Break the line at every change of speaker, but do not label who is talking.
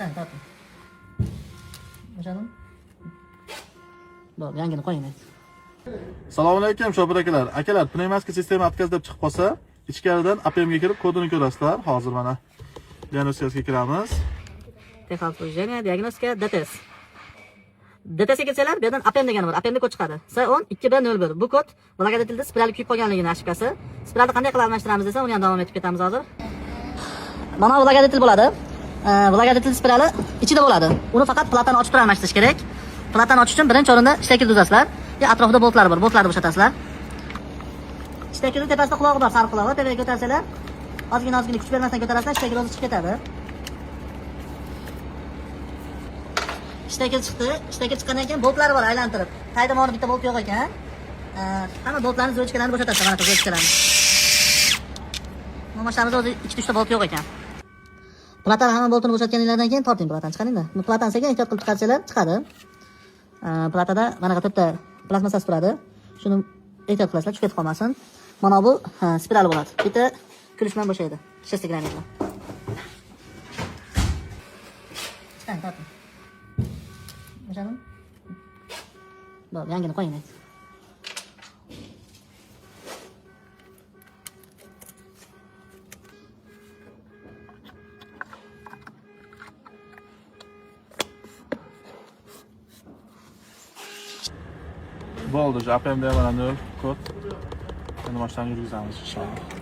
Chiqing, torting. Bo'shadim. Bo'ldi, yangini qo'ying.
Assalomu alaykum shopir akalar. Akalar, pnevmatika sistema отказ deb chiqib qolsa, ichkaridan APMga kirib kodini ko'rasizlar. Hozir mana diagnostikasiga kiramiz.
Техобслужение, diagnostika, DTS. DTSga kelsanglar, bu yerdan APM degani bor. APMda kod chiqadi. C10-2B01. Bu kod благодетельda spirali kuyib qolganligini ashkasi. Spiralni qanday qilib almashtiramiz desa, uni ham davom etib ketamiz hozir. Mana благодетель bo'ladi. Благодетель spirali ichida bo'ladi. Uni faqat platani ochib turib almashtirish kerak. Platani ochish uchun birinchi o'rinda shtakil tuzasizlar. Atrofida boltlar bor. Boltlarni bo'shatasizlar. Shtakilning tepasida qulog'i bor, sariq qulog'i. Tepaga ko'tarsanglar, ozgina kuch bermasdan ko'tarasizlar, shtakil o'zi chiqib ketadi. Shtakil chiqdi. Shtakil chiqqandan keyin boltlari bor aylantirib. Tayda mana bitta bolt yo'q ekan. Hamma boltlarni zo'chkalarni bo'shatasizlar, mana zo'chkalarni. Mo'mashamizda o'zi 2-3 ta bolt yo'q ekan. Platan hamma boltini bo'shatganinglardan keyin torting, platan chiqaringlar. Bu platan sekin ehtiyot qilib chiqarsanglar, chiqadi. Platada mana to'rtta plastmassasi turadi. Shuni ehtiyot qilasizlar, tushib ketib qolmasin. Mana bu spiral bo'ladi. Bitta kulish bilan bo'shaydi. 6 gramlar. Chiqing, torting. Bo'shadim. Bo'ldi, yangini qo'ying.
Bo'ldi, APMda mana 0 kod. Endi boshdan yurgizamiz inshaalloh.